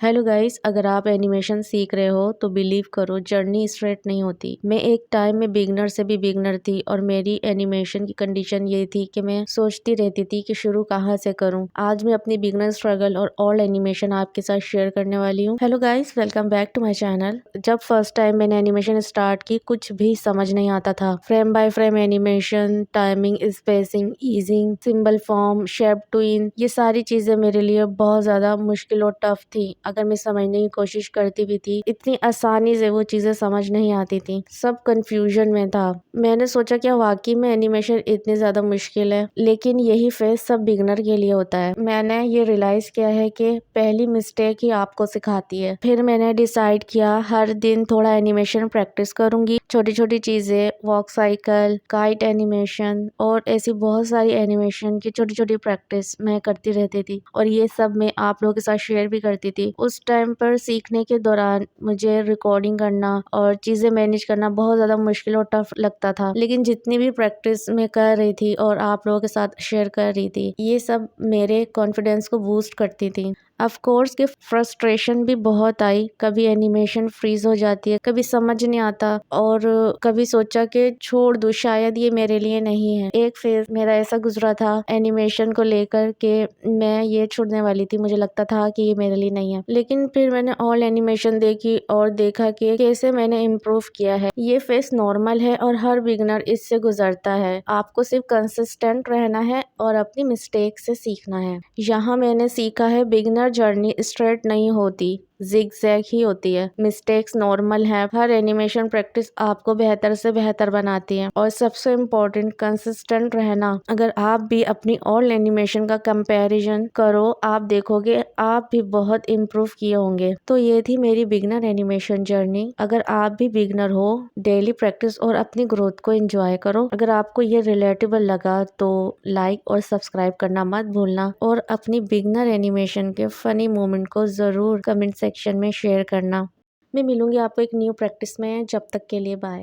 Hello guys, अगर आप animation सीख रहे हो तो बिलीव करो जर्नी स्ट्रेट नहीं होती। मैं एक टाइम में बिगनर से भी बिगनर थी और मेरी एनिमेशन की कंडीशन ये थी कि मैं सोचती रहती थी कि शुरू कहाँ से करूँ। आज मैं अपनी बिगनर स्ट्रगल और ऑल एनिमेशन आपके साथ शेयर करने वाली हूँ। Hello guys, welcome back to my channel. जब फर्स्ट टाइम मैंने एनिमेशन स्टार्ट की कुछ भी समझ नहीं आता था। Frame by frame animation, timing, spacing, easing, symbol form, shape tween, ये सारी चीजें मेरे लिए बहुत ज्यादा मुश्किल और टफ थी। अगर मैं समझने की कोशिश करती भी थी, इतनी आसानी से वो चीजें समझ नहीं आती थी। सब कंफ्यूजन में था। मैंने सोचा क्या वाकई में एनिमेशन इतनी ज्यादा मुश्किल है, लेकिन यही फेस सब बिगनर के लिए होता है। मैंने ये रियलाइज किया है कि पहली मिस्टेक ही आपको सिखाती है। फिर मैंने डिसाइड किया हर दिन थोड़ा एनिमेशन प्रैक्टिस करूंगी। छोटी छोटी चीजें, वॉक साइकिल, काइट एनिमेशन और ऐसी बहुत सारी एनिमेशन की छोटी छोटी प्रैक्टिस मैं करती रहती थी और ये सब मैं आप लोगों के साथ शेयर भी करती थी। उस टाइम पर सीखने के दौरान मुझे रिकॉर्डिंग करना और चीजें मैनेज करना बहुत ज्यादा मुश्किल और टफ लगता था, लेकिन जितनी भी प्रैक्टिस मैं कर रही थी और आप लोगों के साथ शेयर कर रही थी, ये सब मेरे कॉन्फिडेंस को बूस्ट करती थी। ऑफ कोर्स कि फ्रस्ट्रेशन भी बहुत आई। कभी एनिमेशन फ्रीज हो जाती है, कभी समझ नहीं आता और कभी सोचा कि छोड़ दूं, शायद ये मेरे लिए नहीं है। एक फेज मेरा ऐसा गुजरा था एनिमेशन को लेकर के मैं ये छोड़ने वाली थी। मुझे लगता था कि ये मेरे लिए नहीं है, लेकिन फिर मैंने ऑल एनिमेशन देखी और देखा कि कैसे मैंने इम्प्रूव किया है। ये फेज नॉर्मल है और हर बिगनर इससे गुजरता है। आपको सिर्फ कंसिस्टेंट रहना है और अपनी मिस्टेक से सीखना है। यहाँ मैंने सीखा है बिगनर जर्नी स्ट्रेट नहीं होती, जिग-जैग ही होती है। मिस्टेक्स नॉर्मल है। हर एनिमेशन प्रैक्टिस आपको बेहतर से बेहतर बनाती है और सबसे इम्पोर्टेंट कंसिस्टेंट रहना। अगर आप भी अपनी ऑल एनिमेशन का कंपैरिजन करो, आप देखोगे आप भी बहुत इम्प्रूव किए होंगे। तो ये थी मेरी बिगनर एनिमेशन जर्नी। अगर आप भी बिगनर हो, डेली प्रैक्टिस और अपनी ग्रोथ को एंजॉय करो। अगर आपको ये रिलेटेबल लगा तो लाइक और सब्सक्राइब करना मत भूलना और अपनी बिगनर एनिमेशन के फनी मोमेंट को जरूर कमेंट सेक्शन में शेयर करना। मैं मिलूंगी आपको एक न्यू प्रैक्टिस में। जब तक के लिए बाय।